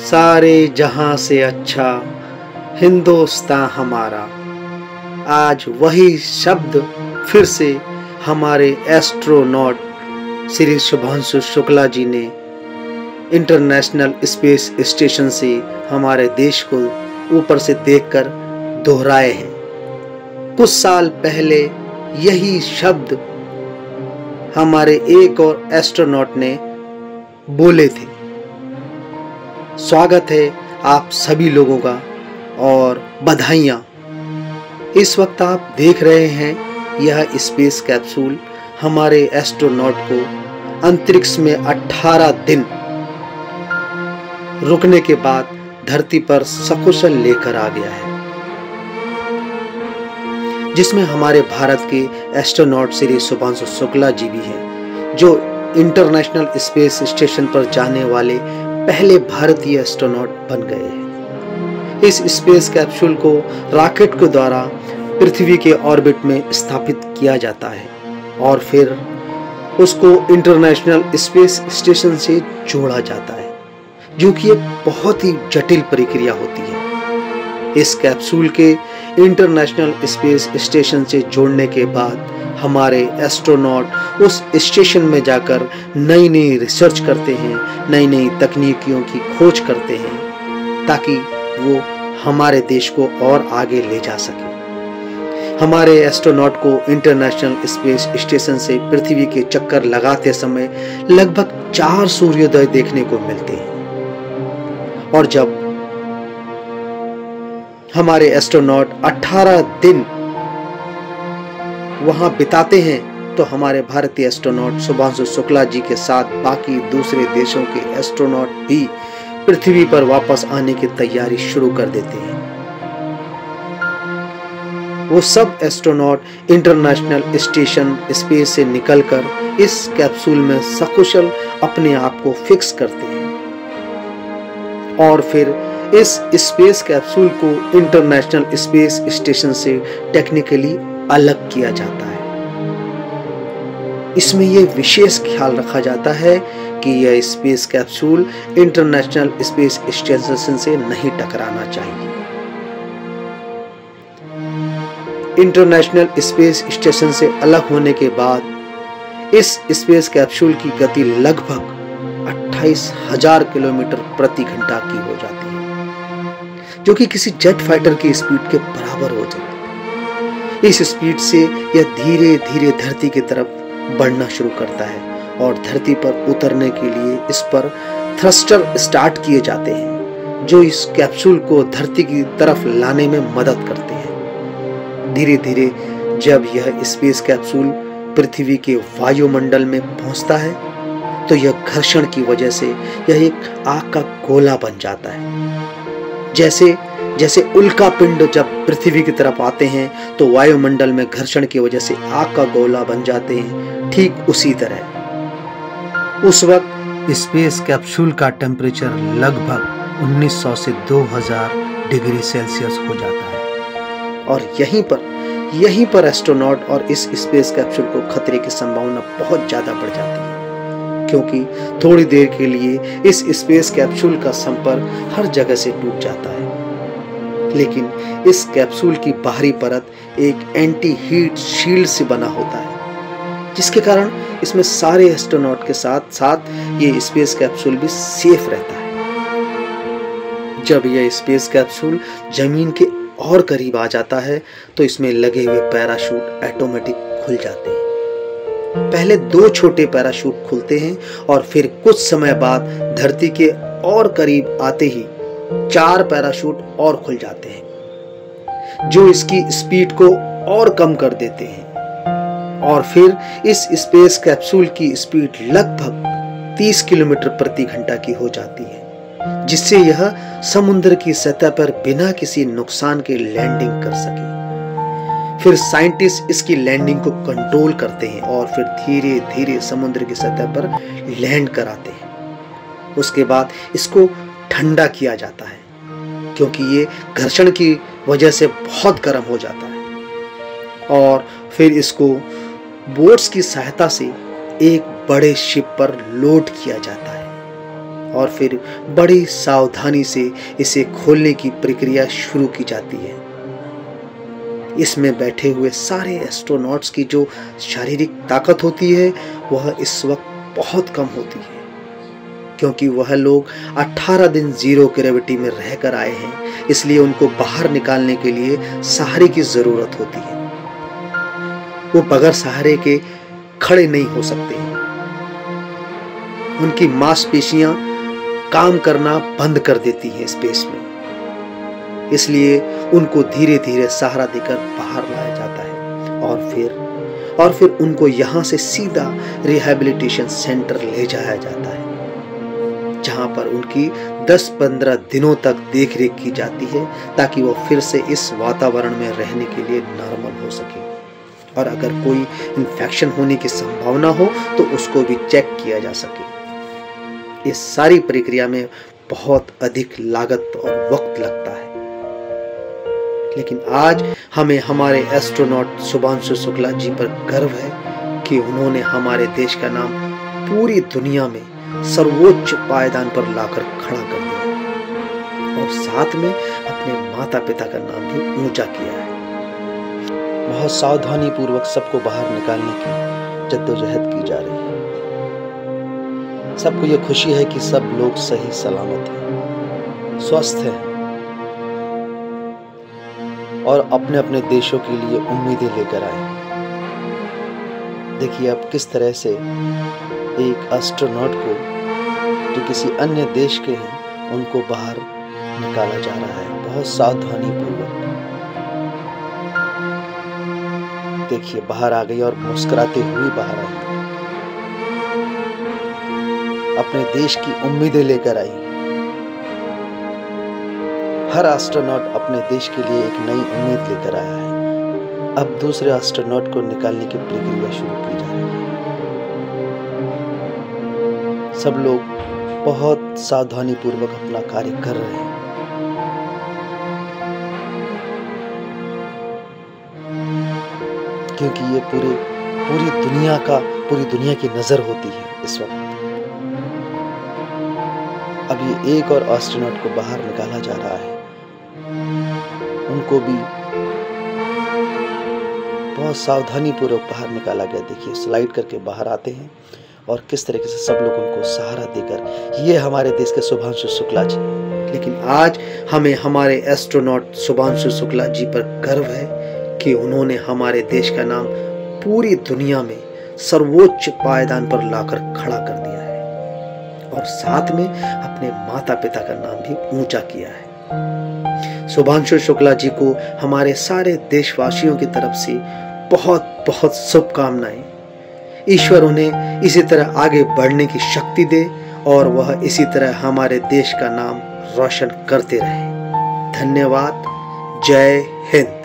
सारे जहां से अच्छा हिंदुस्तान हमारा। आज वही शब्द फिर से हमारे एस्ट्रोनॉट श्री शुभांशु शुक्ला जी ने इंटरनेशनल स्पेस स्टेशन से हमारे देश को ऊपर से देखकर दोहराए हैं। कुछ साल पहले यही शब्द हमारे एक और एस्ट्रोनॉट ने बोले थे। स्वागत है आप सभी लोगों का और बधाइयाँ। इस वक्त आप देख रहे हैं यह स्पेस कैप्सूल हमारे एस्ट्रोनॉट को अंतरिक्ष में 18 दिन रुकने के बाद धरती पर सकुशल लेकर आ गया है, जिसमें हमारे भारत के एस्ट्रोनॉट श्री शुभांशु शुक्ला जी भी हैं, जो इंटरनेशनल स्पेस स्टेशन पर जाने वाले पहले भारतीय एस्ट्रोनॉट बन गए हैं। इस स्पेस कैप्सूल को रॉकेट के द्वारा पृथ्वी के ऑर्बिट में स्थापित किया जाता है और फिर उसको इंटरनेशनल स्पेस स्टेशन से जोड़ा जाता है, जो कि एक बहुत ही जटिल प्रक्रिया होती है। इस कैप्सूल के इंटरनेशनल स्पेस स्टेशन से जोड़ने के बाद हमारे एस्ट्रोनॉट उस स्टेशन में जाकर नई नई रिसर्च करते हैं, नई नई तकनीकियों की खोज करते हैं, ताकि वो हमारे देश को और आगे ले जा सके। हमारे एस्ट्रोनॉट को इंटरनेशनल स्पेस स्टेशन से पृथ्वी के चक्कर लगाते समय लगभग 4 सूर्योदय देखने को मिलते हैं, और जब हमारे एस्ट्रोनॉट 18 दिन वहां बिताते हैं तो हमारे भारतीय एस्ट्रोनॉट शुभांशु शुक्ला जी के साथ बाकी दूसरे देशों के एस्ट्रोनॉट भी पृथ्वी पर वापस आने की तैयारी शुरू कर देते हैं। वो सब एस्ट्रोनॉट इंटरनेशनल स्टेशन स्पेस से निकलकर इस कैप्सूल में सकुशल अपने आप को फिक्स करते हैं, और फिर इस स्पेस कैप्सूल को इंटरनेशनल स्पेस स्टेशन से टेक्निकली अलग किया जाता है। इसमें यह विशेष ख्याल रखा जाता है कि यह space capsule international space station से नहीं टकराना चाहिए। इंटरनेशनल स्पेस स्टेशन से अलग होने के बाद इस स्पेस कैप्सूल की गति लगभग 28,000 किलोमीटर प्रति घंटा की हो जाती है, जो कि किसी जेट फाइटर की स्पीड के बराबर हो जाती है। इस स्पीड से यह धीरे धीरे धरती की तरफ बढ़ना शुरू करता है और धरती पर उतरने के लिए इस पर थ्रस्टर स्टार्ट किए जाते हैं, जो इस कैप्सूल को धरती की तरफ लाने में मदद करते हैं। धीरे धीरे जब यह स्पेस कैप्सूल पृथ्वी के वायुमंडल में पहुंचता है तो यह घर्षण की वजह से यह एक आग का गोला बन जाता है। जैसे जैसे उल्का पिंड जब पृथ्वी की तरफ आते हैं तो वायुमंडल में घर्षण की वजह से आग का गोला बन जाते हैं, ठीक उसी तरह उस वक्त स्पेस कैप्सूल का टेम्परेचर लगभग 1900 से 2000 डिग्री सेल्सियस हो जाता है, और यहीं पर एस्ट्रोनॉट और इस स्पेस कैप्सूल को खतरे की संभावना बहुत ज्यादा बढ़ जाती है, क्योंकि थोड़ी देर के लिए इस स्पेस कैप्सूल का संपर्क हर जगह से टूट जाता है। लेकिन इस कैप्सूल की बाहरी परत एक एंटी हीट शील्ड से बना होता है, जिसके कारण इसमें सारे एस्ट्रोनॉट के साथ साथ ये स्पेस कैप्सूल भी सेफ रहता है। जब यह स्पेस कैप्सूल जमीन के और करीब आ जाता है तो इसमें लगे हुए पैराशूट ऑटोमेटिक खुल जाते हैं। पहले 2 छोटे पैराशूट खुलते हैं और फिर कुछ समय बाद धरती के और करीब आते ही 4 पैराशूट और खुल जाते हैं, जो इसकी स्पीड को और कम कर देते हैं, और फिर इस स्पेस कैप्सूल की स्पीड लगभग 30 किलोमीटर प्रति घंटा की हो जाती है, जिससे यह समुद्र की सतह पर बिना किसी नुकसान के लैंडिंग कर सके। फिर साइंटिस्ट इसकी लैंडिंग को कंट्रोल करते हैं और फिर धीरे धीरे समुद्र की सतह पर लैंड कराते हैं। उसके बाद इसको ठंडा किया जाता है, क्योंकि ये घर्षण की वजह से बहुत गर्म हो जाता है, और फिर इसको बोट्स की सहायता से एक बड़े शिप पर लोड किया जाता है और फिर बड़ी सावधानी से इसे खोलने की प्रक्रिया शुरू की जाती है। इसमें बैठे हुए सारे एस्ट्रोनॉट्स की जो शारीरिक ताकत होती है वह इस वक्त बहुत कम होती है, क्योंकि वह लोग 18 दिन जीरो ग्रेविटी में रहकर आए हैं, इसलिए उनको बाहर निकालने के लिए सहारे की जरूरत होती है। वो बगैर सहारे के खड़े नहीं हो सकते हैं। उनकी मांसपेशियां काम करना बंद कर देती हैं स्पेस में, इसलिए उनको धीरे धीरे सहारा देकर बाहर लाया जाता है और फिर उनको यहाँ से सीधा रिहैबिलिटेशन सेंटर ले जाया जाता है, जहाँ पर उनकी 10-15 दिनों तक देखरेख की जाती है ताकि वो फिर से इस वातावरण में रहने के लिए नॉर्मल हो सके, और अगर कोई इन्फेक्शन होने की संभावना हो तो उसको भी चेक किया जा सके। इस सारी प्रक्रिया में बहुत अधिक लागत और वक्त लगता है, लेकिन आज हमें हमारे एस्ट्रोनॉट शुभांशु शुक्ला जी पर गर्व है कि उन्होंने हमारे देश का नाम पूरी दुनिया में सर्वोच्च पायदान पर लाकर खड़ा कर दिया और साथ में अपने माता पिता का नाम भी ऊंचा किया है। बहुत सावधानी पूर्वक सबको बाहर निकालने की जद्दोजहद की जा रही है। सबको ये खुशी है कि सब लोग सही सलामत हैं, स्वस्थ हैं और अपने अपने देशों के लिए उम्मीदें लेकर आए। देखिए अब किस तरह से एक एस्ट्रोनॉट को जो किसी अन्य देश के हैं उनको बाहर निकाला जा रहा है, बहुत सावधानी पूर्वक। देखिए बाहर आ गई और मुस्कुराते हुए बाहर आई, अपने देश की उम्मीदें लेकर आई। हर एस्ट्रोनॉट अपने देश के लिए एक नई उम्मीद लेकर आया है। अब दूसरे एस्ट्रोनॉट को निकालने की प्रक्रिया शुरू की जा रही है। सब लोग बहुत सावधानी पूर्वक अपना कार्य कर रहे हैं। क्योंकि ये पूरी दुनिया की नजर होती है इस वक्त। अब ये एक और एस्ट्रोनॉट को बाहर निकाला जा रहा है, उनको भी बहुत सावधानी पूर्वक बाहर निकाला गया। देखिए स्लाइड करके बाहर आते हैं और किस तरीके से सब लोग उनको सहारा देकर, ये हमारे देश के शुभांशु शुक्ला जी। लेकिन आज हमें हमारे एस्ट्रोनॉट शुभांशु शुक्ला जी पर गर्व है कि उन्होंने हमारे देश का नाम पूरी दुनिया में सर्वोच्च पायदान पर लाकर खड़ा कर दिया है और साथ में अपने माता पिता का नाम भी ऊंचा किया है। शुभांशु शुक्ला जी को हमारे सारे देशवासियों की तरफ से बहुत बहुत शुभकामनाएं। ईश्वर उन्हें इसी तरह आगे बढ़ने की शक्ति दे और वह इसी तरह हमारे देश का नाम रोशन करते रहे। धन्यवाद। जय हिंद।